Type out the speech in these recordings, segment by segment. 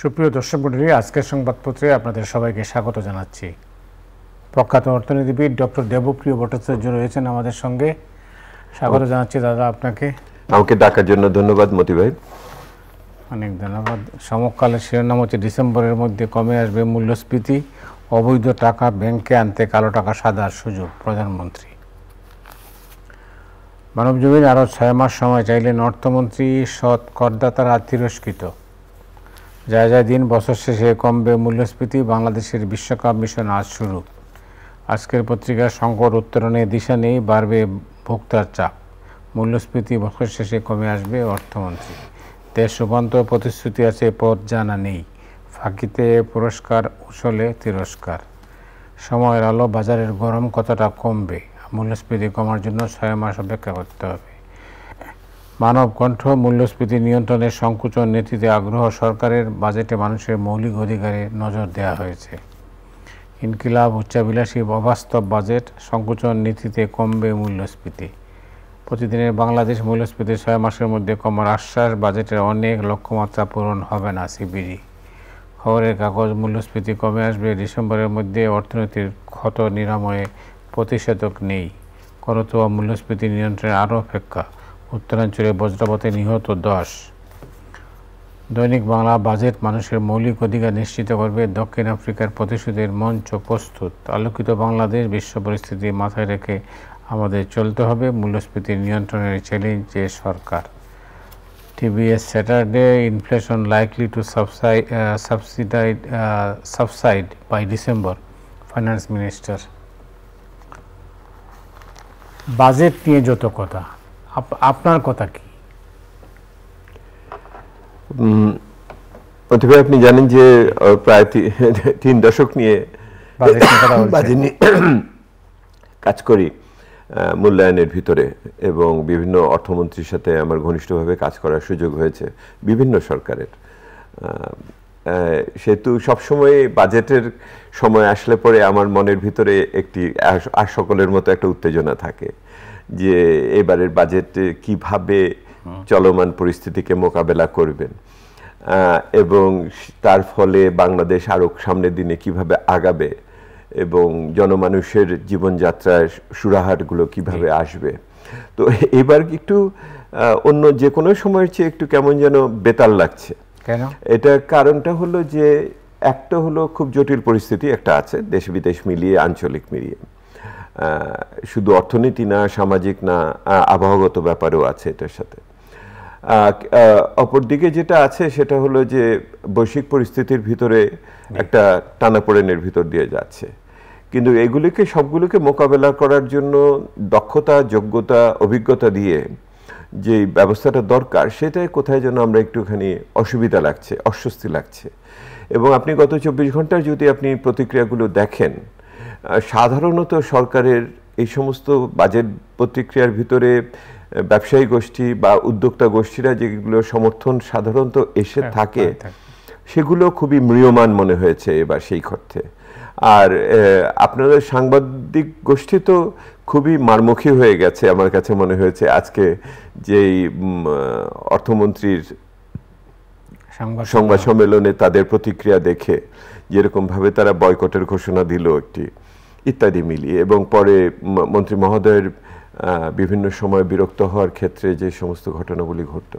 সুপ্রিয় দর্শক মণ্ডলী, আজকের সংবাদপত্রে আপনাদের সবাইকে স্বাগত জানাচ্ছি। প্রখ্যাত অর্থনীতিবিদ ডক্টর দেবপ্রিয় ভট্টাচার্য রয়েছেন আমাদের সঙ্গে। স্বাগত জানাচ্ছি দাদা আপনাকে। আমাকে ডাকার জন্য ধন্যবাদ মতি ভাই। অনেক ধন্যবাদ। সমকালের শিরোনাম হচ্ছে ডিসেম্বরের মধ্যে কমে আসবে মূল্যস্ফীতি, অবৈধ টাকা ব্যাংকে আনতে কালো টাকা সাদার সুযোগ প্রধানমন্ত্রী। মানবজমিন আরও 6 মাস সময় চাইলেন অর্থমন্ত্রী, সৎ করদাতারা তিরস্কৃত। যায় যায় দিন, বছর শেষে কমবে মূল্যস্ফীতি, বাংলাদেশের বিশ্বকাপ মিশন আজ শুরু। আজকের পত্রিকার সংকট উত্তরণে দিশা নেই, বাড়বে ভোক্তার চাপ। মূল্যস্ফীতি বছর শেষে কমে আসবে অর্থমন্ত্রী। দেশ রূপান্তর প্রতিশ্রুতি আছে, পথ জানা নেই। ফাঁকিতে পুরস্কার, উছলে তিরস্কার। সময়ের আলো, বাজারের গরম কতটা কমবে? মূল্যস্ফীতি কমার জন্য 6 মাস অপেক্ষা করতে হবে। মানব কণ্ঠ, মূল্যস্ফীতি নিয়ন্ত্রণের সংকুচন নীতিতে আগ্রহ সরকারের, বাজেটে মানুষের মৌলিক অধিকারে নজর দেওয়া হয়েছে। ইনকিলাব, উচ্চাভিলাষী অবাস্তব বাজেট, সংকুচন নীতিতে কমবে মূল্যস্ফীতি। প্রতিদিনের বাংলাদেশ, মূল্যস্ফীতি 6 মাসের মধ্যে কমার আশ্বাস, বাজেটের অনেক লক্ষ্যমাত্রা পূরণ হবে না সিবিডি। খবরের কাগজ, মূল্যস্ফীতি কমে আসবে ডিসেম্বরের মধ্যে, অর্থনীতির ক্ষত নিরাময়ে প্রতিষেধক নেই। করতোয়া মূল্যস্ফীতি নিয়ন্ত্রণে আরও অপেক্ষা। উত্তরাঞ্চলে বজ্রপাতে নিহত 10। দৈনিক বাংলা, বাজেট মানুষের মৌলিক অধিকার নিশ্চিত করবে, দক্ষিণ আফ্রিকার প্রতিশোধের মঞ্চ প্রস্তুত। আলোকিত বাংলাদেশ, বিশ্ব পরিস্থিতি মাথায় রেখে আমাদের চলতে হবে, মূল্যস্ফীতি নিয়ন্ত্রণের চ্যালেঞ্জে সরকার। TVS Saturday, inflation likely to subside by December, finance minister. Budget নিয়ে যত কথা, আপনার কথা কি? প্রতিভায় আপনি জানেন যে প্রায় 3 দশক নিয়ে বাজেট নিয়ে কাজ করি মূল্যায়নের ভিতরে, এবং বিভিন্ন অর্থমন্ত্রীর সাথে আমার ঘনিষ্ঠভাবে কাজ করার সুযোগ হয়েছে বিভিন্ন সরকারের। সেহেতু সবসময় বাজেটের সময় আসলে পরে আমার মনের ভিতরে একটি আর সকলের মতো একটা উত্তেজনা থাকে যে এবারের বাজেটে কিভাবে চলমান পরিস্থিতিকে মোকাবেলা করবেন, এবং তার ফলে বাংলাদেশ আরও সামনের দিনে কিভাবে আগাবে, এবং জনমানুষের জীবনযাত্রার সুরাহাটগুলো কিভাবে আসবে। তো এবার একটু অন্য যে কোনো সময়ের চেয়ে একটু কেমন যেন বেতাল লাগছে। কেন? এটা কারণটা হলো যে একটা হলো খুব জটিল পরিস্থিতি একটা আছে, দেশ বিদেশ মিলিয়ে, আঞ্চলিক মিলিয়ে, শুধু অর্থনীতি না, সামাজিক না, আবহাওয়াগত ব্যাপারও আছে এটার সাথে। অপরদিকে যেটা আছে সেটা হলো যে বৈশ্বিক পরিস্থিতির ভিতরে একটা টানাপোড়েনের ভিতর দিয়ে যাচ্ছে, কিন্তু এগুলিকে সবগুলোকে মোকাবেলা করার জন্য দক্ষতা, যোগ্যতা, অভিজ্ঞতা দিয়ে যে ব্যবস্থাটা দরকার, সেটাই কোথায় যেন আমরা একটুখানি অসুবিধা লাগছে, অস্বস্তি লাগছে। এবং আপনি গত 24 ঘন্টার যদি আপনি প্রতিক্রিয়াগুলো দেখেন, সাধারণত সরকারের এই সমস্ত বাজেট প্রতিক্রিয়ার ভিতরে ব্যবসায়ী গোষ্ঠী বা উদ্যোক্তা গোষ্ঠীরা যেগুলো সমর্থন সাধারণত এসে থাকে, সেগুলো খুবই ম্রিয়মাণ মনে হয়েছে এবার সেই অর্থে। আর আপনাদের সাংবাদিক গোষ্ঠী তো খুবই মারমুখী হয়ে গেছে আমার কাছে মনে হয়েছে আজকে যেই অর্থমন্ত্রীর সংবাদ সম্মেলনে তাদের প্রতিক্রিয়া দেখে, যেরকমভাবে তারা বয়কটের ঘোষণা দিল একটি ইত্যাদি মিলিয়ে, এবং পরে মন্ত্রী মহোদয়ের বিভিন্ন সময় বিরক্ত হওয়ার ক্ষেত্রে যে সমস্ত ঘটনাগুলি ঘটত,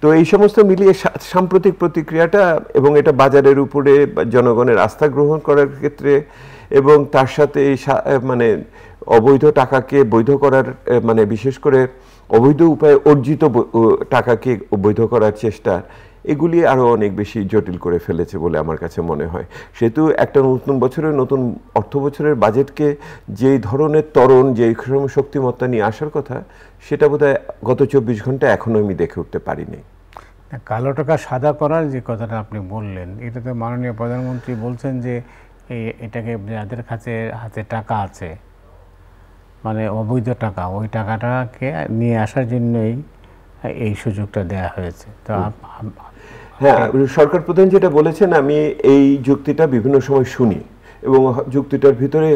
তো এই সমস্ত মিলিয়ে সাম্প্রতিক প্রতিক্রিয়াটা, এবং এটা বাজারের উপরে জনগণের আস্থা গ্রহণ করার ক্ষেত্রে, এবং তার সাথে মানে অবৈধ টাকাকে বৈধ করার, মানে বিশেষ করে অবৈধ উপায়ে অর্জিত টাকাকে বৈধ করার চেষ্টা, এগুলি আরও অনেক বেশি জটিল করে ফেলেছে বলে আমার কাছে মনে হয়। সেহেতু একটা নতুন বছরের, নতুন অর্থ বছরের বাজেটকে যেই ধরনের ত্বরণ, যেই শক্তিমত্তা নিয়ে আসার কথা, সেটা বোধহয় গত 24 ঘন্টা এখনও আমি দেখে উঠতে পারিনি। কালো টাকা সাদা করার যে কথাটা আপনি বললেন, এটাতে মাননীয় প্রধানমন্ত্রী বলছেন যে এটাকে যাদের হাতে টাকা আছে, মানে অবৈধ টাকা, ওই টাকাটাকে নিয়ে আসার জন্যই এই সুযোগটা দেয়া হয়েছে। তো হ্যাঁ, সরকার প্রধান যেটা বলেছেন, আমি এই যুক্তিটা বিভিন্ন সময় শুনি, এবং যুক্তিটার ভিতরে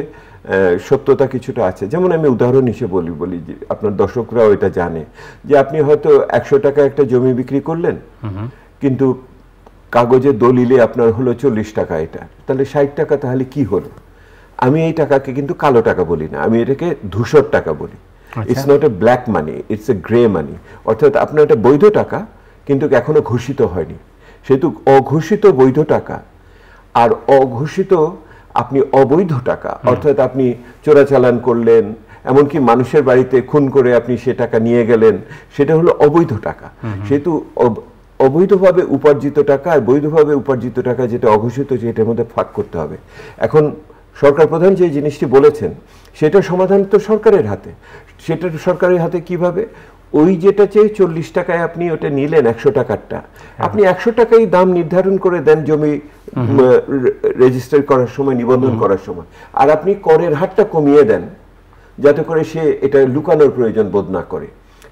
সত্যতা কিছুটা আছে। যেমন আমি উদাহরণ হিসেবে বলি যে আপনার দর্শকরাও এটা জানে যে আপনি হয়তো 100 টাকা একটা জমি বিক্রি করলেন, কিন্তু কাগজে দলিলে আপনার হলো 40 টাকা, এটা তাহলে 60 টাকা তাহলে কি হলো? আমি এই টাকাকে কিন্তু কালো টাকা বলি না, আমি এটাকে ধূসর টাকা বলি। It's not a black money, it's a grey money. অর্থাৎ আপনার এটা বৈধ টাকা কিন্তু এখনো ঘোষিত হয়নি, সেহেতু অঘোষিত বৈধ টাকা আর অঘোষিত আপনি অবৈধ টাকা, অর্থাৎ আপনি চোরাচালান করলেন, এমনকি মানুষের বাড়িতে খুন করে আপনি সে টাকা নিয়ে গেলেন, সেটা হলো অবৈধ টাকা। সেহেতু অবৈধভাবে উপার্জিত টাকা আর বৈধভাবে উপার্জিত টাকা যেটা অঘোষিত, যেটার মধ্যে ফাঁক করতে হবে। এখন সরকার প্রধান যে জিনিসটি বলেছেন সেটা সমাধান তো সরকারের হাতে। সেটা সরকারের হাতে কিভাবে? ওই যেটা চেয়ে 40 টাকায় আপনি ওটা নিলেন 100 টাকারটা, আপনি 100 টাকাই দাম নির্ধারণ করে দেন জমি রেজিস্টার করার সময়, নিবন্ধন করার সময়, আর আপনি করের হারটা কমিয়ে দেন যাতে করে সে এটা লুকানোর প্রয়োজন বোধ না করে।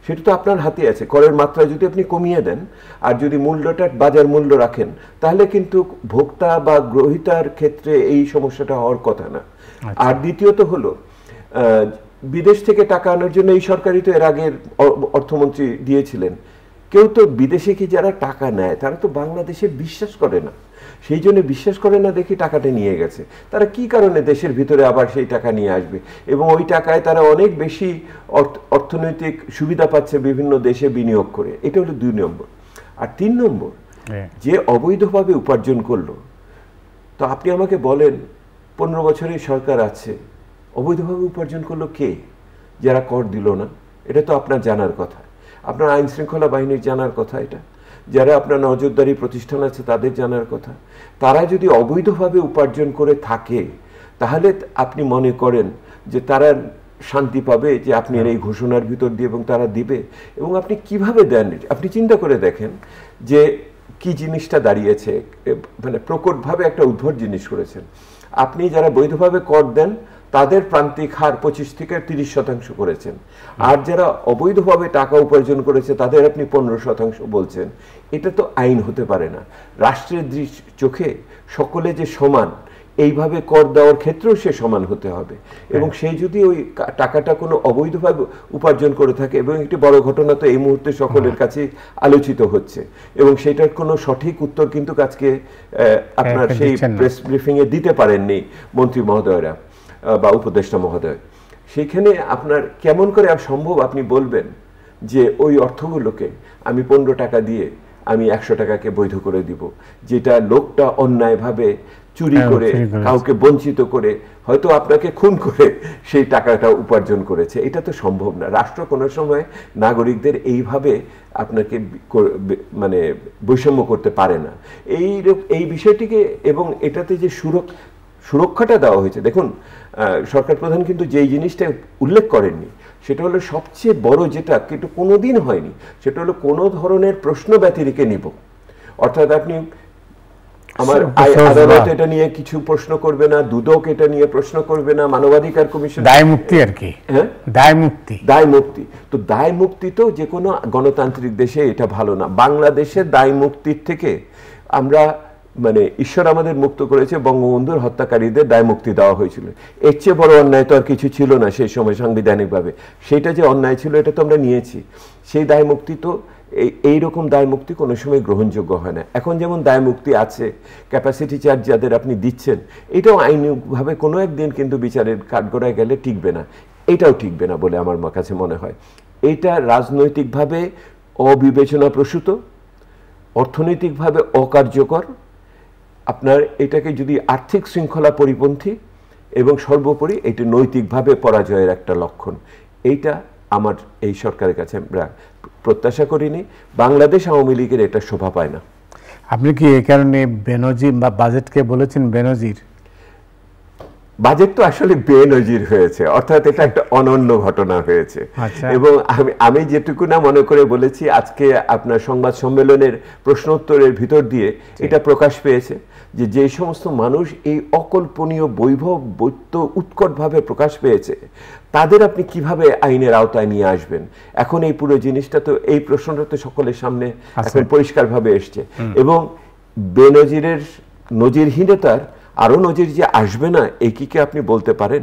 সেটা তো আপনার হাতে আছে। করের মাত্রা যদি আপনি কমিয়ে দেন আর যদি মূল্যটা বাজার মূল্য রাখেন, তাহলে কিন্তু ভোক্তা বা গ্রহীতার ক্ষেত্রে এই সমস্যাটা হওয়ার কথা না। আর দ্বিতীয়ত হলো, বিদেশ থেকে টাকা আনার জন্য এই সরকারই তো এর আগের অর্থমন্ত্রী দিয়েছিলেন। কেউ তো বিদেশে কি যারা টাকা নেয় তারা তো বাংলাদেশে বিশ্বাস করে না, সেই জন্য বিশ্বাস করে না দেখি টাকাটা নিয়ে গেছে। তারা কি কারণে দেশের ভিতরে আবার সেই টাকা নিয়ে আসবে, এবং ওই টাকায় তারা অনেক বেশি অর্থনৈতিক সুবিধা পাচ্ছে বিভিন্ন দেশে বিনিয়োগ করে। এটা হলো 2 নম্বর। আর 3 নম্বর, যে অবৈধভাবে উপার্জন করলো, তো আপনি আমাকে বলেন 15 বছরের সরকার আছে, অবৈধভাবে উপার্জন করলো কে? যারা কর দিল না, এটা তো আপনার জানার কথা, আপনার আইন শৃঙ্খলা বাহিনীর জানার কথা, এটা যারা আপনার নজরদারি প্রতিষ্ঠান আছে তাদের জানার কথা। তারা যদি অবৈধভাবে উপার্জন করে থাকে, তাহলে আপনি মনে করেন যে তারা শান্তি পাবে যে আপনি এই ঘোষণার ভিতর দিয়ে, এবং তারা দিবে। এবং আপনি কিভাবে দেন, আপনি চিন্তা করে দেখেন যে কি জিনিসটা দাঁড়িয়েছে, মানে প্রকটভাবে একটা উদ্ভট জিনিস করেছেন। আপনি যারা বৈধভাবে কর দেন তাদের প্রান্তিক হার 25 থেকে 30% করেছেন, আর যারা অবৈধভাবে টাকা উপার্জন করেছে তাদের আপনি 15% বলছেন। এটা তো আইন হতে পারে না। রাষ্ট্রের চোখে সকলে যে সমান, এইভাবে কর দেওয়ার ক্ষেত্রেও সে সমান হতে হবে। এবং সেই যদি ওই টাকাটা কোনো অবৈধভাবে উপার্জন করে থাকে, এবং একটি বড় ঘটনা তো এই মুহূর্তে সকলের কাছে আলোচিত হচ্ছে, এবং সেটার কোনো সঠিক উত্তর কিন্তু আজকে আপনার সেই প্রেস ব্রিফিংয়ে দিতে পারেননি মন্ত্রী মহোদয়রা বা উপদেষ্টা মহোদয়। সেখানে আপনার কেমন করে সম্ভব আপনি বলবেন যে ওই অর্থগুলোকে আমি 15 টাকা দিয়ে আমি 100 টাকাকে বৈধ করে দিব, যেটা লোকটা অন্যায়ভাবে চুরি করে, কাউকে বঞ্চিত করে, হয়তো আপনাকে খুন করে সেই টাকাটা উপার্জন করেছে। এটা তো সম্ভব না। রাষ্ট্র কোনো সময় নাগরিকদের এইভাবে আপনাকে মানে বৈষম্য করতে পারে না। এই বিষয়টিকে, এবং এটাতে যে সুরক্ষাটা দেওয়া হয়েছে, দেখুন সরকার প্রধান কিন্তু যেই জিনিসটা উল্লেখ করেননি সেটা হলো সবচেয়ে বড়, যেটা কিন্তু কোনোদিন হয়নি, সেটা হলো কোনো ধরনের প্রশ্ন ব্যতিরেকে নিব। অর্থাৎ আপনি আমার আদালত এটা নিয়ে কিছু প্রশ্ন করবে না, দুদক এটা নিয়ে প্রশ্ন করবে না, মানবাধিকার কমিশন, দায় মুক্তি আর কি। হ্যাঁ, দায় মুক্তি। তো দায় মুক্তি তো যে কোনো গণতান্ত্রিক দেশে এটা ভালো না। বাংলাদেশের দায় মুক্তির থেকে আমরা, মানে ঈশ্বর আমাদের মুক্ত করেছে, বঙ্গবন্ধুর হত্যাকারীদের দায় মুক্তি দেওয়া হয়েছিল। এর চেয়ে বড় অন্যায় তো আর কিছু ছিল না সেই সময় সাংবিধানিকভাবে। সেটা যে অন্যায় ছিল এটা তো আমরা নিয়েছি। সেই দায় মুক্তি তো, এইরকম দায় মুক্তি কোনো সময় গ্রহণযোগ্য হয় না। এখন যেমন দায় মুক্তি আছে, ক্যাপাসিটি চার্জ যাদের আপনি দিচ্ছেন, এটাও আইনিকভাবে কোনো একদিন কিন্তু বিচারের কাঠগড়ায় গেলে টিকবে না। এটাও টিকবে না বলে আমার কাছে মনে হয়। এটা রাজনৈতিকভাবে অবিবেচনাপ্রসূত, অর্থনৈতিকভাবে অকার্যকর, আপনার এটাকে যদি আর্থিক শৃঙ্খলা পরিপন্থী, এবং সর্বোপরি এটি নৈতিকভাবে পরাজয়ের একটা লক্ষণ। এইটা আমার এই সরকারের কাছে আমরা প্রত্যাশা করিনি। বাংলাদেশ আওয়ামী লীগের এটা শোভা পায় না। আপনি কি এই কারণে বেনজির বা বাজেটকে বলেছেন বেনজির? বাজেট তো আসলে বেনজির হয়েছে, অর্থাৎ এটা একটা অনন্য ঘটনা হয়েছে। এবং আমি যেটুকু না মনে করে বলেছি, আজকে আপনার সংবাদ সম্মেলনের প্রশ্ন উত্তরের ভিতর দিয়ে এটা প্রকাশ পেয়েছে যে যে সমস্ত মানুষ এই অকল্পনীয় বৈভব বৈত্য উৎকটভাবে প্রকাশ পেয়েছে, তাদের আপনি কিভাবে আইনের আওতায় নিয়ে আসবেন। এখন এই পুরো জিনিসটা তো, এই প্রশ্নটা তো সকলের সামনে এখন পরিষ্কারভাবে এসছে। এবং বেনজিরের নজিরহীনতার আরো নজির যে আসবে না, এই কি আপনি বলতে পারেন?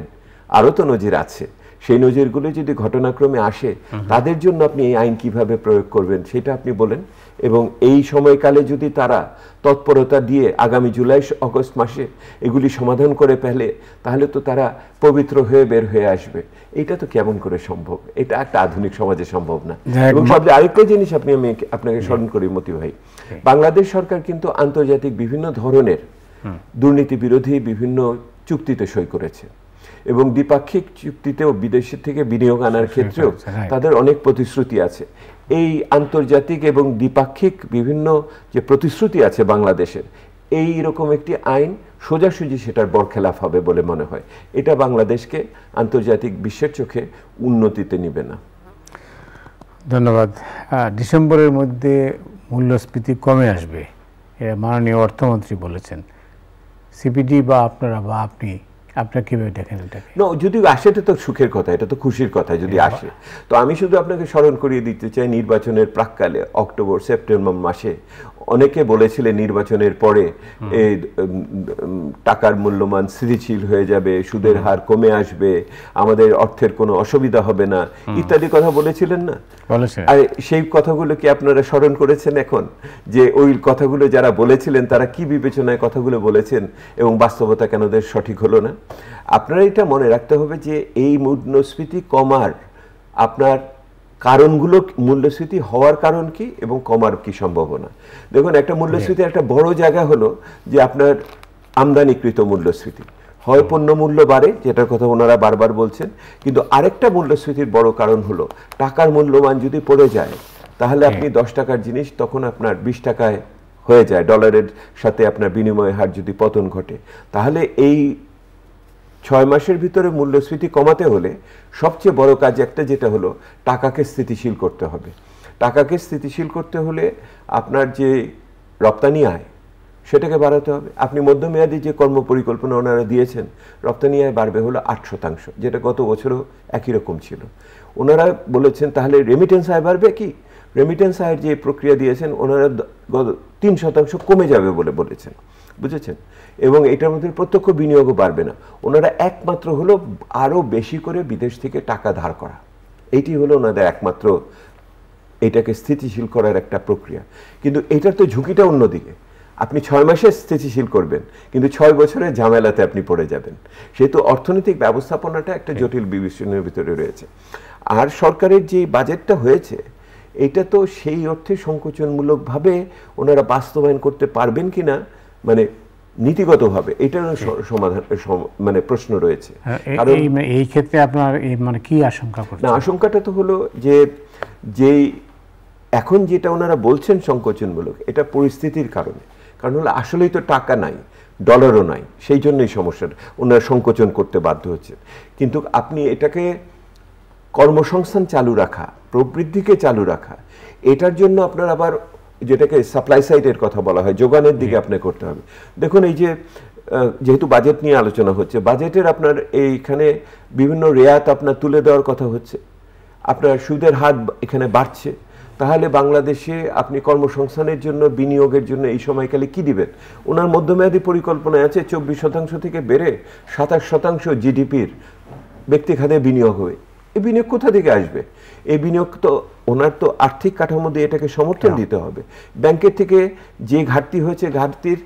আরো তো নজির আছে। সেই নজিরগুলো যদি ঘটনাক্রমে আসে তাদের জন্য আপনি এই আইন কিভাবে প্রয়োগ করবেন সেটা আপনি বলেন। এবং এই সময়কালে যদি তারা তৎপরতা দিয়ে আগামী জুলাই আগস্ট মাসে এগুলি সমাধান করে ফেলে তাহলে তো তারা পবিত্র হয়ে বের হয়ে আসবে। এটা তো কেমন করে সম্ভব? এটা একটা আধুনিক সমাজে সম্ভব না। এবং সবচেয়ে আরেকটা জিনিস আমি আপনাকে স্মরণ করি মতি ভাই, বাংলাদেশ সরকার কিন্তু আন্তর্জাতিক বিভিন্ন ধরনের দুর্নীতি বিরোধী বিভিন্ন চুক্তিতে সই করেছে এবং দ্বিপাক্ষিক চুক্তিতেও বিদেশের থেকে বিনিয়োগ আনার ক্ষেত্রেও তাদের অনেক প্রতিশ্রুতি আছে। এই আন্তর্জাতিক এবং দ্বিপাক্ষিক বিভিন্ন যে প্রতিশ্রুতি আছে বাংলাদেশের, এই রকম একটি আইন সোজাসুজি সেটার বরখেলাফ হবে বলে মনে হয়। এটা বাংলাদেশকে আন্তর্জাতিক বিশ্বের চোখে উন্নতিতে নিবে না। ধন্যবাদ। ডিসেম্বরের মধ্যে মূল্যস্ফীতি কমে আসবে, এটা মাননীয় অর্থমন্ত্রী বলেছেন। সিপিডি বা আপনারা বা আপনারা কিভাবে দেখেন এটাকে? না, যদি আসে এটা তো সুখের কথা, এটা তো খুশির কথা যদি আসে। তো আমি শুধু আপনাকে স্মরণ করিয়ে দিতে চাই, নির্বাচনের প্রাক্কালে অক্টোবর সেপ্টেম্বর মাসে অনেকে বলেছিলেন নির্বাচনের পরে এই টাকার মূল্যমান স্থিতিশীল হয়ে যাবে, সুদের হার কমে আসবে, আমাদের অর্থের কোনো অসুবিধা হবে না ইত্যাদি কথা বলেছিলেন না? আর সেই কথাগুলো কি আপনারা স্মরণ করেছেন এখন? যে ওই কথাগুলো যারা বলেছিলেন তারা কি বিবেচনায় কথাগুলো বলেছেন এবং বাস্তবতা কেন ওদের সঠিক হলো না? আপনারা এটা মনে রাখতে হবে যে এই মূল্যস্ফীতি কমার আপনার কারণগুলো, মূল্যস্ফীতি হওয়ার কারণ কি এবং কমার কি সম্ভাবনা। দেখুন, একটা মূল্যস্ফীতির একটা বড় জায়গা হলো যে আপনার আমদানিকৃত মূল্যস্ফীতি, হয় পণ্য মূল্য বাড়ে, যেটার কথা ওনারা বারবার বলছেন, কিন্তু আরেকটা মূল্যস্ফীতির বড় কারণ হলো টাকার মূল্যমান যদি পড়ে যায় তাহলে আপনি 10 টাকার জিনিস তখন আপনার 20 টাকায় হয়ে যায়। ডলারের সাথে আপনার বিনিময় হার যদি পতন ঘটে, তাহলে এই 6 মাসের ভিতরে মূল্যস্ফীতি কমাতে হলে সবচেয়ে বড় কাজ একটা, যেটা হলো টাকাকে স্থিতিশীল করতে হবে। টাকাকে স্থিতিশীল করতে হলে আপনার যে রপ্তানি আয় সেটাকে বাড়াতে হবে। আপনি মধ্যমেয়াদী যে কর্মপরিকল্পনা ওনারা দিয়েছেন, রপ্তানি আয় বাড়বে হলো 8%, যেটা গত বছরও একই রকম ছিল। ওনারা বলেছেন তাহলে রেমিটেন্স আয় বাড়বে কি? রেমিটেন্স আয়ের যে প্রক্রিয়া দিয়েছেন ওনারা 3% কমে যাবে বলে বলেছেন, বুঝেছেন? এবং এটার মধ্যে প্রত্যক্ষ বিনিয়োগও বাড়বে না। ওনারা একমাত্র হলো আরও বেশি করে বিদেশ থেকে টাকা ধার করা, এইটি হলো ওনাদের একমাত্র এটাকে স্থিতিশীল করার একটা প্রক্রিয়া। কিন্তু এটার তো ঝুঁকিটা অন্যদিকে। আপনি 6 মাসে স্থিতিশীল করবেন, কিন্তু 6 বছরের ঝামেলাতে আপনি পড়ে যাবেন। সেহেতু অর্থনৈতিক ব্যবস্থাপনাটা একটা জটিল বিবেচনার ভিতরে রয়েছে। আর সরকারের যে বাজেটটা হয়েছে এটা তো সেই অর্থে সংকোচনমূলকভাবে ওনারা বাস্তবায়ন করতে পারবেন কিনা, মানে নীতিগতভাবে এটার সমাধান মানে প্রশ্ন রয়েছে। কারণ এই ক্ষেত্রে আপনার মানে কি আশঙ্কা করছেন? না, আশঙ্কাটা তো হলো যে এখন যেটা ওনারা বলছেন সংকোচনমূলক, এটা পরিস্থিতির কারণে। কারণ হলো আসলেই তো টাকা নাই, ডলারও নাই, সেই জন্যই সমস্যাটা, ওনারা সংকোচন করতে বাধ্য হচ্ছে। কিন্তু আপনি এটাকে কর্মসংস্থান চালু রাখা, প্রবৃদ্ধিকে চালু রাখা, এটার জন্য আপনার আবার যেটাকে সাপ্লাই সাইডের কথা বলা হয়, যোগানের দিকে আপনাকে করতে হবে। দেখুন, এই যে যেহেতু বাজেট নিয়ে আলোচনা হচ্ছে, বাজেটের আপনার এইখানে বিভিন্ন রেয়াত আপনার তুলে দেওয়ার কথা হচ্ছে, আপনার সুদের হার এখানে বাড়ছে, তাহলে বাংলাদেশে আপনি কর্মসংস্থানের জন্য, বিনিয়োগের জন্য এই সময়কালে কি দিবেন? ওনার মধ্যমেয়াদী পরিকল্পনায় আছে 24% থেকে বেড়ে 27% জিডিপির ব্যক্তি খাতে বিনিয়োগ হবে। এই বিনিয়োগ কোথা থেকে আসবে? এই বিনিয়োগ তো ওনার তো আর্থিক কাঠামো দিয়ে এটাকে সমর্থন দিতে হবে। ব্যাংকের থেকে যে ঘাটতি হয়েছে, ঘাটতির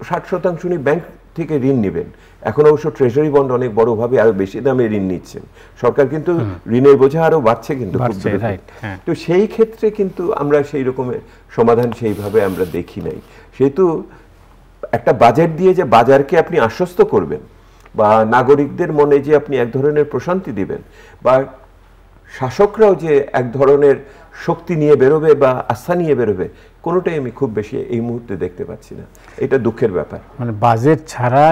60% উনি ব্যাংক থেকে ঋণ নেবেন। এখন অবশ্য ট্রেজারি বন্ড অনেক বড়ভাবে আরো বেশি দামে ঋণ নিচ্ছেন সরকার, কিন্তু ঋণের বোঝা আরো বাড়ছে কিন্তু। তো সেই ক্ষেত্রে কিন্তু আমরা সেই রকমের সমাধান সেইভাবে আমরা দেখি নাই। সেহেতু একটা বাজেট দিয়ে যে বাজারকে আপনি আশ্বস্ত করবেন বা নাগরিকদের মনে যে আপনি এক ধরনের প্রশান্তি দিবেন বা শাসকরাও যে এক ধরনের শক্তি নিয়ে বেরোবে বা আস্থা নিয়ে বেরোবে, কোনোটাই আমি খুব বেশি এই মুহূর্তে দেখতে পাচ্ছি না। এটা দুঃখের ব্যাপার। মানে বাজেট ছাড়া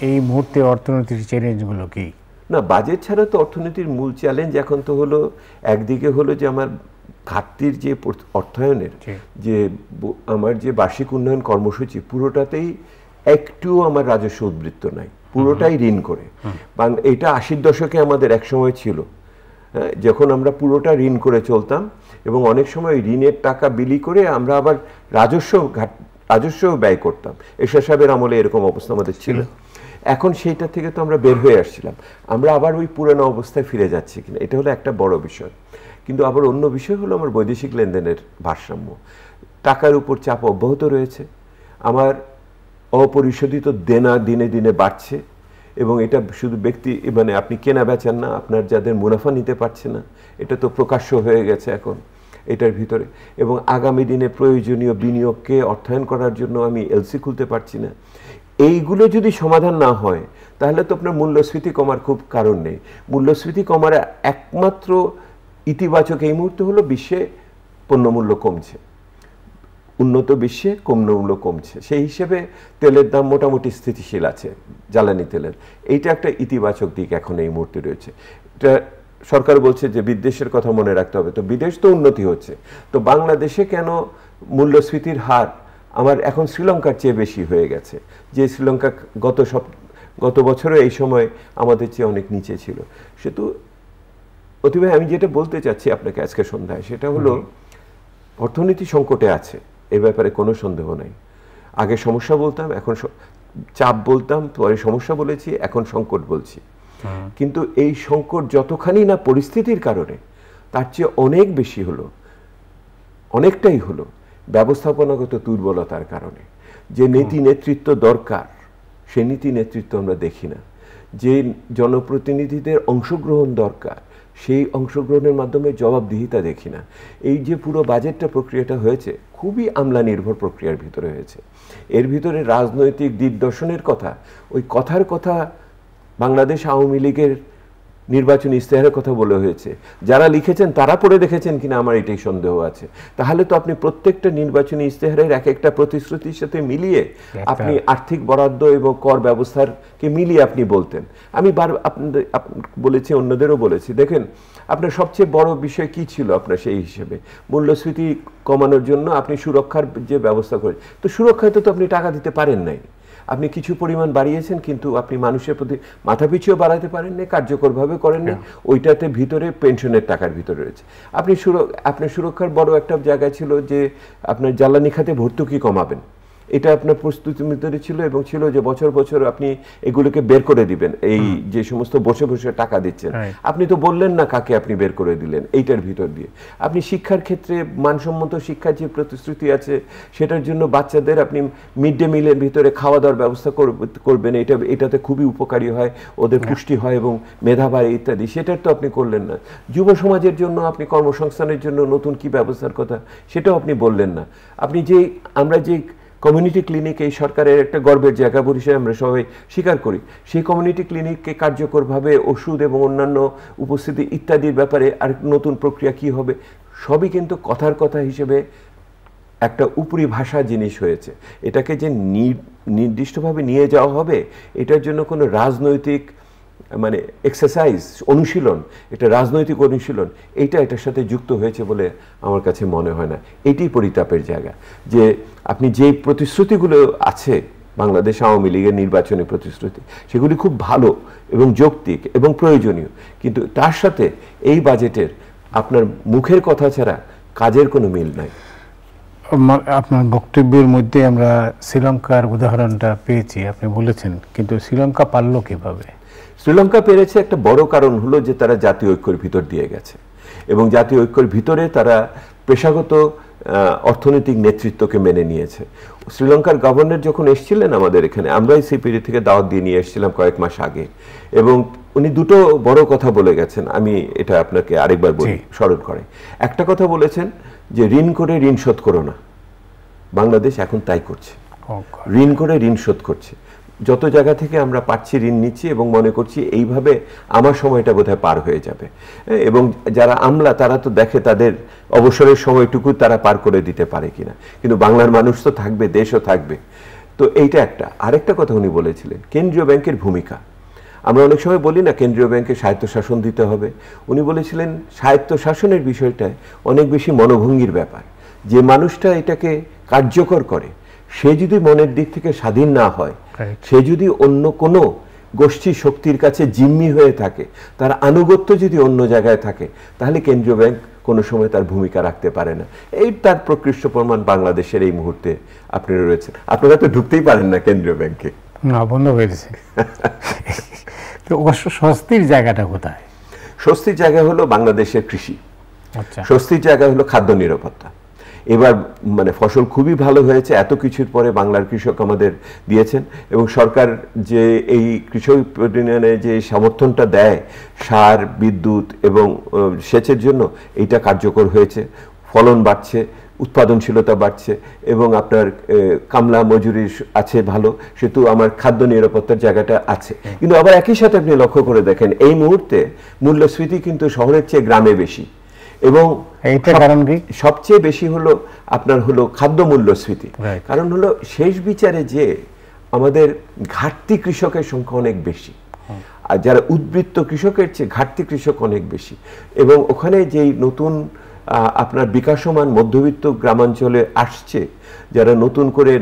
এই মুহূর্তে অর্থনীতির চ্যালেঞ্জগুলো কি? না, বাজেট ছাড়া তো অর্থনীতির মূল চ্যালেঞ্জ এখন তো হলো, একদিকে হলো যে আমার ঘাটতির যে অর্থায়নের যে আমার যে বার্ষিক উন্নয়ন কর্মসূচি, পুরোটাতেই একটু আমার রাজস্ব উদ্বৃত্ত নাই, পুরোটাই ঋণ করে। এটা 80-র দশকে আমাদের এক সময় ছিল, যখন আমরা পুরোটা ঋণ করে চলতাম এবং অনেক সময় ঋণের টাকা বিলি করে আমরা আবার রাজস্ব ব্যয় করতাম। এরশাদ সাহেবের আমলে এরকম অবস্থা আমাদের ছিল। এখন সেইটা থেকে তো আমরা বের হয়ে আসছিলাম, আমরা আবার ওই পুরনো অবস্থায় ফিরে যাচ্ছি কিনা, এটা হলো একটা বড় বিষয়। কিন্তু আবার অন্য বিষয় হলো আমার বৈদেশিক লেনদেনের ভারসাম্য, টাকার উপর চাপ অব্যাহত রয়েছে, আমার অপরিশোধিত দেনা দিনে দিনে বাড়ছে, এবং এটা শুধু ব্যক্তি মানে আপনি কেনা বেচান না, আপনার যাদের মুনাফা নিতে পারছে না, এটা তো প্রকাশ্য হয়ে গেছে এখন এটার ভিতরে। এবং আগামী দিনে প্রয়োজনীয় বিনিয়োগকে অর্থায়ন করার জন্য আমি এলসি খুলতে পারছি না। এইগুলো যদি সমাধান না হয় তাহলে তো আপনার মূল্যস্ফীতি কমার খুব কারণ নেই। মূল্যস্ফীতি কমার একমাত্র ইতিবাচক এই মুহূর্তে হলো বিশ্বে পণ্যমূল্য কমছে, উন্নত বিশ্বে পণ্যমূল্য কমছে, সেই হিসেবে তেলের দাম মোটামুটি স্থিতিশীল আছে, জ্বালানি তেলের। এইটা একটা ইতিবাচক দিক এখন এই মুহূর্তে রয়েছে। এটা সরকার বলছে যে বিদেশের কথা মনে রাখতে হবে, তো বিদেশ তো উন্নতি হচ্ছে, তো বাংলাদেশে কেন মূল্যস্ফীতির হার আমার এখন শ্রীলঙ্কার চেয়ে বেশি হয়ে গেছে, যে শ্রীলঙ্কা গত বছরও এই সময় আমাদের চেয়ে অনেক নিচে ছিল। সে তো অতিভাই আমি যেটা বলতে চাচ্ছি আপনাকে আজকে সন্ধ্যায়, সেটা হলো অর্থনীতি সংকটে আছে, এ ব্যাপারে কোনো সন্দেহ নাই। আগে সমস্যা বলতাম, এখন চাপ বলতাম, পরে সমস্যা বলেছি, এখন সংকট বলছি। কিন্তু এই সংকট যতখানি না পরিস্থিতির কারণে, তার চেয়ে অনেক বেশি হলো, অনেকটাই হলো ব্যবস্থাপনাগত দুর্বলতার কারণে। যে নীতি নেতৃত্ব দরকার সে নীতি নেতৃত্ব আমরা দেখি না, যে জনপ্রতিনিধিদের অংশগ্রহণ দরকার সেই অংশগ্রহণের মাধ্যমে জবাবদিহিতা দেখি না। এই যে পুরো বাজেটটা প্রক্রিয়াটা হয়েছে খুবই আমলা নির্ভর প্রক্রিয়ার ভিতরে হয়েছে। এর ভিতরে রাজনৈতিক দিগদর্শনের কথা, ওই কথার কথা বাংলাদেশ আওয়ামী লীগের নির্বাচনী ইস্তেহারের কথা বলে হয়েছে, যারা লিখেছেন তারা পড়ে দেখেছেন কিনা আমার এটাই সন্দেহ আছে। তাহলে তো আপনি প্রত্যেকটা নির্বাচনী ইস্তেহারের এক একটা প্রতিশ্রুতির সাথে মিলিয়ে আপনি আর্থিক বরাদ্দ এবং কর ব্যবস্থাকে মিলিয়ে আপনি বলতেন। আমি আপনাদের বলেছি, অন্যদেরও বলেছি, দেখেন আপনার সবচেয়ে বড় বিষয় কি ছিল আপনার সেই হিসেবে, মূল্যস্ফীতি কমানোর জন্য আপনি সুরক্ষার যে ব্যবস্থা করেন, তো সুরক্ষায় তো আপনি টাকা দিতে পারেন নাই। আপনি কিছু পরিমাণ বাড়িয়েছেন, কিন্তু আপনি মানুষের প্রতি মাথাপিছুও বাড়াতে পারেন না, কার্যকরভাবে করেন না। ওইটাতে ভিতরে পেনশনের টাকার ভিতরে রয়েছে। আপনার সুরক্ষার বড় একটা জায়গা ছিল যে আপনার জ্বালানি খাতে ভর্তুকি কমাবেন, এটা আপনার প্রস্তুতির ভিতরে ছিল, এবং ছিল যে বছর বছর আপনি এগুলোকে বের করে দিবেন। এই যে সমস্ত বসে বসে টাকা দিচ্ছেন, আপনি তো বললেন না কাকে আপনি বের করে দিলেন। এইটার ভিতর দিয়ে আপনি শিক্ষার ক্ষেত্রে মানসম্মত শিক্ষার যে প্রতিশ্রুতি আছে সেটার জন্য বাচ্চাদের আপনি মিড ডে মিলের ভিতরে খাওয়া দাওয়ার ব্যবস্থা করবেন, এটাতে খুবই উপকারী হয়, ওদের পুষ্টি হয় এবং মেধা বাড়ে ইত্যাদি, সেটার তো আপনি করলেন না। যুব সমাজের জন্য আপনি কর্মসংস্থানের জন্য নতুন কি ব্যবস্থার কথা সেটাও আপনি বললেন না। আপনি আমরা যে কমিউনিটি ক্লিনিক এই সরকারের একটা গর্বের জায়গা হিসেবে আমরা সবাই স্বীকার করি, সেই কমিউনিটি ক্লিনিককে কার্যকরভাবে ওষুধ এবং অন্যান্য উপস্থিতি ইত্যাদির ব্যাপারে আর নতুন প্রক্রিয়া কি হবে, সবই কিন্তু কথার কথা হিসেবে একটা উপরি ভাষা জিনিস হয়েছে। এটাকে যে নির্দিষ্টভাবে নিয়ে যাওয়া হবে, এটার জন্য কোনো রাজনৈতিক মানে এক্সারসাইজ, অনুশীলন, এটা রাজনৈতিক অনুশীলন, এটার সাথে যুক্ত হয়েছে বলে আমার কাছে মনে হয় না। এটি পরিতাপের জায়গা যে আপনি যে প্রতিশ্রুতিগুলো আছে বাংলাদেশ আওয়ামী লীগের নির্বাচনী প্রতিশ্রুতি, সেগুলি খুব ভালো এবং যৌক্তিক এবং প্রয়োজনীয়, কিন্তু তার সাথে এই বাজেটের আপনার মুখের কথা ছাড়া কাজের কোনো মিল নাই। আপনার বক্তব্যের মধ্যে আমরা শ্রীলঙ্কার উদাহরণটা পেয়েছি, আপনি বলেছেন, কিন্তু শ্রীলঙ্কা পারল কিভাবে? শ্রীলঙ্কা পেরেছে একটা বড় কারণ হলো যে তারা জাতীয় ঐক্যের ভিতর দিয়ে গেছে, এবং জাতীয় ঐক্যের ভিতরে তারা পেশাগত অর্থনৈতিক নেতৃত্বকে মেনে নিয়েছে। শ্রীলঙ্কার গভর্নর যখন এসেছিলেন আমাদের এখানে, আমরাই সিপিডি থেকে দাওয়াত দিয়ে নিয়ে এসেছিলাম কয়েক মাস আগে, এবং উনি দুটো বড় কথা বলে গেছেন, আমি এটা আপনাকে আরেকবার বলি, স্মরণ করে। একটা কথা বলেছেন যে ঋণ করে ঋণ শোধ করো না, বাংলাদেশ এখন তাই করছে, ঋণ করে ঋণ শোধ করছে। যত জায়গা থেকে আমরা পাচ্ছি ঋণ নিচ্ছি এবং মনে করছি এইভাবে আমার সময়টা বোধহয় পার হয়ে যাবে, এবং যারা আমলা তারা তো দেখে তাদের অবসরের সময়টুকু তারা পার করে দিতে পারে কিনা, কিন্তু বাংলার মানুষ তো থাকবে, দেশও থাকবে। তো এইটা একটা। আরেকটা কথা উনি বলেছিলেন কেন্দ্রীয় ব্যাংকের ভূমিকা। আমরা অনেক সময় বলি না কেন্দ্রীয় ব্যাংকে স্বায়ত্তশাসন দিতে হবে, উনি বলেছিলেন স্বায়ত্তশাসনের বিষয়টা অনেক বেশি মনোভঙ্গির ব্যাপার। যে মানুষটা এটাকে কার্যকর করে সে যদি মনের দিক থেকে স্বাধীন না হয়, সে যদি অন্য কোনো গোষ্ঠী শক্তির কাছে জিম্মি হয়ে থাকে, তার আনুগত্য যদি অন্য জায়গায় থাকে, তাহলে কেন্দ্রীয় ব্যাংক কোনো সময় তার ভূমিকা রাখতে পারে না। এই তার প্রকৃষ্ট প্রমাণ বাংলাদেশের এই মুহূর্তে আপনারা রয়েছেন। আপনারা তো ঢুকতেই পারেন না কেন্দ্রীয় ব্যাংকে। না, বন্ধ হয়েছে। তো অবশ্য স্বস্তির জায়গাটা কোথায়? স্বস্তির জায়গা হলো বাংলাদেশের কৃষি, আচ্ছা, স্বস্তির জায়গা হলো খাদ্য নিরাপত্তা। এবার মানে ফসল খুবই ভালো হয়েছে, এত কিছুর পরে বাংলার কৃষক আমাদের দিয়েছেন, এবং সরকার যে এই কৃষক ইউনিয়নে যে সমর্থনটা দেয় সার, বিদ্যুৎ এবং সেচের জন্য, এইটা কার্যকর হয়েছে। ফলন বাড়ছে, উৎপাদনশীলতা বাড়ছে, এবং আপনার কামলা মজুরি আছে ভালো, সেহেতু আমার খাদ্য নিরাপত্তার জায়গাটা আছে। কিন্তু আবার একই সাথে আপনি লক্ষ্য করে দেখেন এই মুহূর্তে মূল্যস্ফীতি কিন্তু শহরের চেয়ে গ্রামে বেশি, এবং এইটা কারণ কি? সবচেয়ে বেশি হলো আপনার হলো খাদ্য মূল্যস্ফীতি। কারণ হলো শেষ বিচারে যে আমাদের ঘাটতি কৃষকের সংখ্যা অনেক বেশি, আর যারা উদ্বৃত্ত কৃষকের চেয়ে ঘাটতি কৃষক অনেক বেশি, এবং ওখানে যেই নতুন আপনার বিকাশমান মধ্যবিত্ত গ্রামাঞ্চলে আসছে, যারা নতুন করে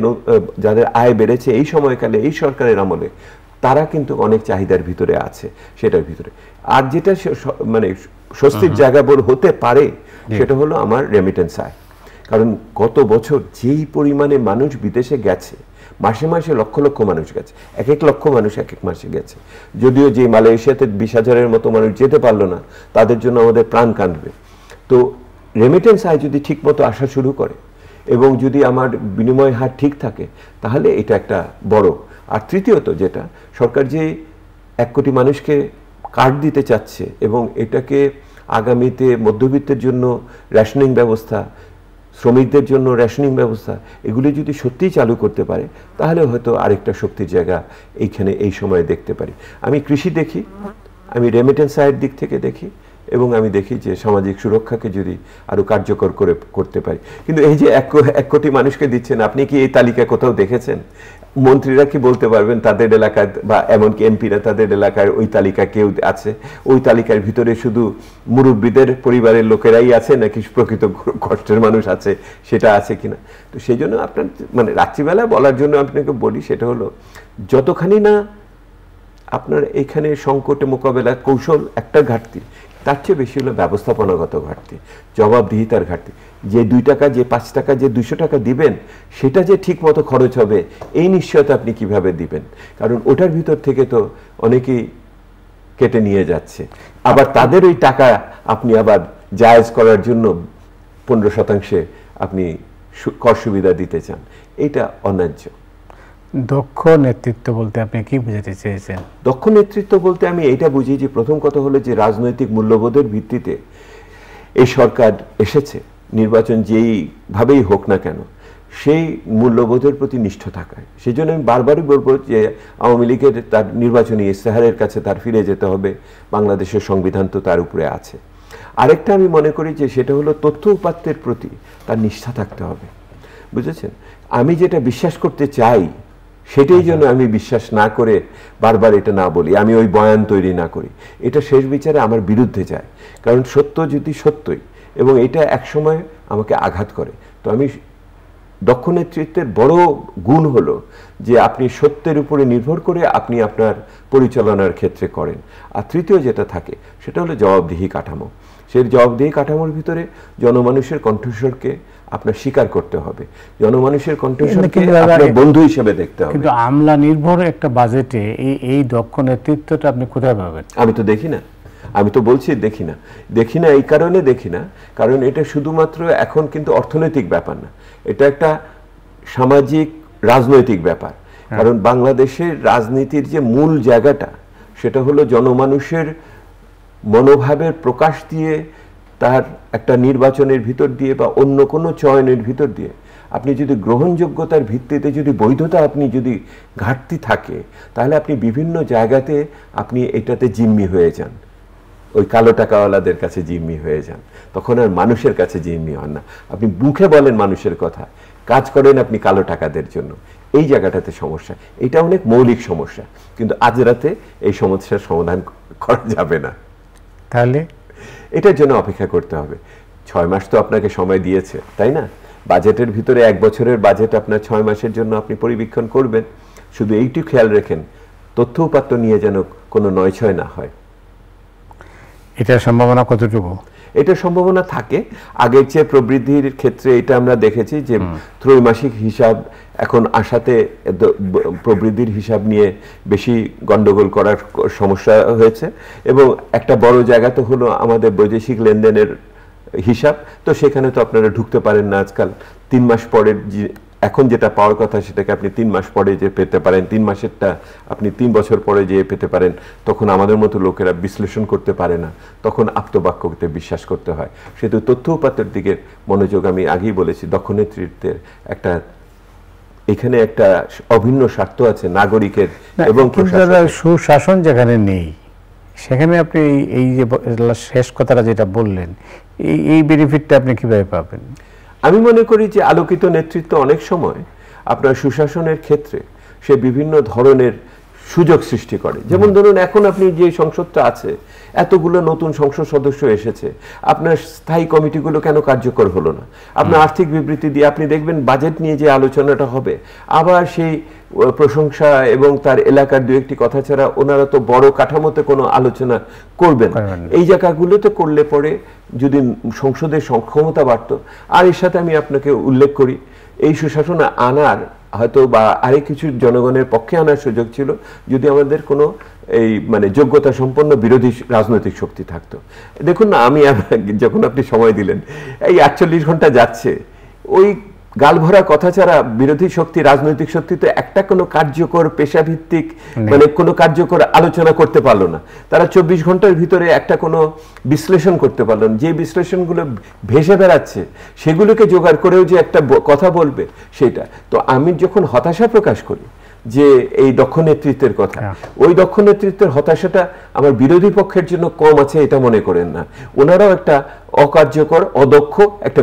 যাদের আয় বেড়েছে এই সময়কালে এই সরকারের আমলে, তারা কিন্তু অনেক চাহিদার ভিতরে আছে সেটার ভিতরে। আর যেটা মানে স্বস্তির জায়গা হতে পারে সেটা হলো আমার রেমিটেন্স আয়। কারণ গত বছর যেই পরিমাণে মানুষ বিদেশে গেছে, মাসে মাসে লক্ষ লক্ষ মানুষ গেছে, এক এক লক্ষ মানুষ এক এক মাসে গেছে। যদিও যে মালয়েশিয়াতে 20,000-এর মতো মানুষ যেতে পারলো না, তাদের জন্য আমাদের প্রাণ কাঁদবে। তো রেমিটেন্স আয় যদি ঠিক মতো আসা শুরু করে এবং যদি আমার বিনিময় হার ঠিক থাকে, তাহলে এটা একটা বড়। আর তৃতীয়ত যেটা, সরকার যে 1 কোটি মানুষকে কার্ড দিতে চাচ্ছে, এবং এটাকে আগামীতে মধ্যবিত্তের জন্য রেশনিং ব্যবস্থা, শ্রমিকদের জন্য রেশনিং ব্যবস্থা, এগুলি যদি সত্যিই চালু করতে পারে, তাহলে হয়তো আরেকটা শক্তির জায়গা এইখানে এই সময়ে দেখতে পারি। আমি কৃষি দেখি, আমি রেমিটেন্স আয়ের দিক থেকে দেখি, এবং আমি দেখি যে সামাজিক সুরক্ষাকে যদি আরো কার্যকর করতে পারি। কিন্তু এই যে 1 কোটি মানুষকে দিচ্ছেন, আপনি কি এই তালিকা কোথাও দেখেছেন? মন্ত্রীরা কি বলতে পারবেন তাদের এলাকায়, বা এমনকি এমপিরা তাদের এলাকায় ওই তালিকা কেউ আছে? ওই তালিকার ভিতরে শুধু মুরব্বীদের পরিবারের লোকেরাই আছে, নাকি প্রকৃত কষ্টের মানুষ আছে, সেটা আছে কিনা? তো সেই জন্য আপনার মানে রাত্রিবেলা বলার জন্য আপনাকে বলি, সেটা হলো যতখানি না আপনার এখানে সংকটে মোকাবেলার কৌশল একটা ঘাটতি, তার চেয়ে বেশি হলো ব্যবস্থাপনাগত ঘাটতি, জবাবদিহিতার ঘাটতি। যে 2 টাকা, যে 5 টাকা, যে 200 টাকা দিবেন, সেটা যে ঠিক মতো খরচ হবে এই নিশ্চয়তা আপনি কিভাবে দিবেন? কারণ ওটার ভিতর থেকে তো অনেকেই কেটে নিয়ে যাচ্ছে। আবার তাদের ওই টাকা আপনি আবার জায়েজ করার জন্য 15% আপনি কর সুবিধা দিতে চান, এটা অন্যায্য। দক্ষ নেতৃত্ব বলতে আপনি কি বোঝাতে চেয়েছেন? দক্ষ নেতৃত্ব বলতে আমি এইটা বুঝি যে প্রথম কথা হলো যে রাজনৈতিক মূল্যবোধের ভিত্তিতে এই সরকার এসেছে, নির্বাচন যেইভাবেই হোক না কেন সেই মূল্যবোধের প্রতি নিষ্ঠ থাকায়। সেই জন্য আমি বারবারই বলবো যে আওয়ামী লীগের তার নির্বাচনী ইস্তেহারের কাছে তার ফিরে যেতে হবে, বাংলাদেশের সংবিধান তো তার উপরে আছে। আরেকটা আমি মনে করি যে সেটা হলো তথ্য উপাত্তের প্রতি তার নিষ্ঠা থাকতে হবে, বুঝেছেন? আমি যেটা বিশ্বাস করতে চাই সেটাই যেন আমি বিশ্বাস না করে বারবার এটা না বলি, আমি ওই বয়ান তৈরি না করি, এটা শেষ বিচারে আমার বিরুদ্ধে যায়। কারণ সত্য যদি সত্যই, এবং এটা একসময় আমাকে আঘাত করে। তো আমি দক্ষ নেতৃত্বের বড় গুণ হলো যে আপনি সত্যের উপরে নির্ভর করে আপনি আপনার পরিচালনার ক্ষেত্রে করেন। আর তৃতীয় যেটা থাকে সেটা হলো জবাবদিহি কাঠামো। সেই জবাবদিহি কাঠামোর ভিতরে জনমানুষের কণ্ঠস্বরকে আপনার স্বীকার করতে হবে, জনমানুষের কণ্ঠস্বরকে আপনার বন্ধু হিসেবে দেখতে হবে। কিন্তু আমলা নির্ভর একটা বাজেটে এই দক্ষ নেতৃত্বটা আপনি কোথায় পাবেন? আমি তো দেখি না, আমি তো বলছি দেখি না। এই কারণে দেখি না, কারণ এটা শুধুমাত্র এখন কিন্তু অর্থনৈতিক ব্যাপার না, এটা একটা সামাজিক রাজনৈতিক ব্যাপার। কারণ বাংলাদেশের রাজনীতির যে মূল জায়গাটা সেটা হলো জনমানুষের মনোভাবের প্রকাশ দিয়ে, তার একটা নির্বাচনের ভিতর দিয়ে বা অন্য কোনো চয়নের ভিতর দিয়ে আপনি যদি গ্রহণযোগ্যতার ভিত্তিতে যদি বৈধতা আপনি যদি ঘাটতি থাকে, তাহলে আপনি বিভিন্ন জায়গাতে আপনি এটাতে জিম্মি হয়ে যান, ওই কালো টাকাওয়ালাদের কাছে জিম্মি হয়ে যান। তখন আর মানুষের কাছে জিম্মি হন না, আপনি মুখে বলেন মানুষের কথা, কাজ করেন আপনি কালো টাকাদের জন্য। এই জায়গাটাতে সমস্যা, এটা অনেক মৌলিক সমস্যা, কিন্তু আজ রাতে এই সমস্যার সমাধান করা যাবে না। তাহলে এটার জন্য অপেক্ষা করতে হবে। 6 মাস তো আপনাকে সময় দিয়েছে, তাই না? বাজেটের ভিতরে 1 বছরের বাজেট আপনার 6 মাসের জন্য আপনি পরিবীক্ষণ করবেন। শুধু এইটুকু খেয়াল রাখেন, তথ্য উপাত্ত নিয়ে যেন কোনো নয়ছয় না হয়। এটার সম্ভাবনা কতটুকু? এটা সম্ভাবনা থাকে। আগের চেয়ে প্রবৃদ্ধির ক্ষেত্রে এটা আমরা দেখেছি যে ত্রৈমাসিক হিসাব এখন আসাতে প্রবৃদ্ধির হিসাব নিয়ে বেশি গন্ডগোল করার সমস্যা হয়েছে, এবং একটা বড় জায়গা তো হলো আমাদের বৈদেশিক লেনদেনের হিসাব। তো সেখানে তো আপনারা ঢুকতে পারেন না আজকাল। 3 মাস পরের এখন যেটা পাওয়ার কথা সেটাকে আপনি 3 মাস পরে যে পেতে পারেন, 3 মাসেরটা আপনি 3 বছর পরে যে পেতে পারেন। তখন আমাদের মতো লোকেরা বিশ্লেষণ করতে পারে না, তখন আপ্তবাক্যতে বিশ্বাস করতে হয়। সেহেতু তথ্য উপাত্তের দিকে মনোযোগ, আমি আগেই বলেছি, দক্ষ নেতৃত্বের একটা এখানে একটা অভিন্ন স্বার্থ আছে নাগরিকের এবং সুশাসন যেখানে নেই সেখানে আপনি এই যে শেষ কথাটা যেটা বললেন, এই বেনিফিটটা আপনি কিভাবে পাবেন? আমি মনে করি যে আলোকিত নেতৃত্ব অনেক সময় আপনার সুশাসনের ক্ষেত্রে সে বিভিন্ন ধরনের সুযোগ সৃষ্টি করে। যেমন ধরুন, এখন আপনি যে সংসদটা আছে, এতগুলো নতুন সংসদ সদস্য এসেছে, আপনার স্থায়ী কমিটিগুলো কেন কার্যকর হলো না? আপনার আর্থিক বিবৃতি দিয়ে আপনি দেখবেন বাজেট নিয়ে যে আলোচনাটা হবে, আবার সেই প্রশংসা এবং তার এলাকার দু একটি কথা ছাড়া ওনারা তো বড় কাঠামোতে কোনো আলোচনা করবেন। এই জায়গাগুলোতে করলে পরে যদি সংসদের সক্ষমতা বাড়ত। আর এর সাথে আমি আপনাকে উল্লেখ করি, এই সুশাসন আনার হয়তো বা আরেক কিছু জনগণের পক্ষে আনার সুযোগ ছিল যদি আমাদের কোনো এই মানে যোগ্যতা সম্পন্ন বিরোধী রাজনৈতিক শক্তি থাকতো। দেখুন না, আমি যখন আপনি সময় দিলেন, এই 48 ঘন্টা যাচ্ছে, ওই গালভরা কথা ছাড়া বিরোধী শক্তি, রাজনৈতিক শক্তি তো একটা কোনো কার্যকর পেশাভিত্তিক মানে কোনো কার্যকর আলোচনা করতে পারলো না। তারা 24 ঘন্টার ভিতরে একটা কোনো বিশ্লেষণ করতে পারলো না। যে বিশ্লেষণগুলো ভেসে বেড়াচ্ছে সেগুলোকে জোগাড় করেও যে একটা কথা বলবে সেটা। তো আমি যখন হতাশা প্রকাশ করি যে এই দক্ষ নেতৃত্বের কথা, ওই দক্ষ নেতৃত্বের হতাশাটা আমার বিরোধী পক্ষের জন্য কম আছে এটা মনে করেন না। ওনারাও একটা অকার্যকর, অদক্ষ একটা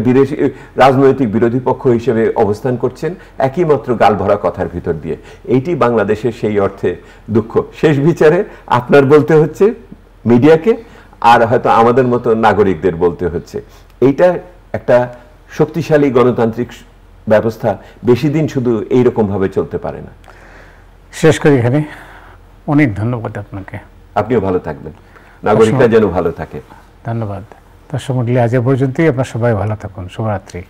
রাজনৈতিক বিরোধী পক্ষ হিসেবে অবস্থান করছেন, একই মাত্র গালভরা কথার ভিতর দিয়ে। এইটি বাংলাদেশের সেই অর্থে দুঃখ। শেষ বিচারে আপনার বলতে হচ্ছে মিডিয়াকে, আর হয়তো আমাদের মতো নাগরিকদের বলতে হচ্ছে। এইটা একটা শক্তিশালী গণতান্ত্রিক ব্যবস্থা বেশি দিন শুধু এইরকম ভাবে চলতে পারে না। শেষ করি এখানে। অনেক ধন্যবাদ আপনাকে। আপনিও ভালো থাকবেন, নাগরিকরা যেন ভালো থাকে। ধন্যবাদ। দর্শক মণ্ডলী, আজ পর্যন্তই। আপনার সবাই ভালো থাকুন। শুভরাত্রি।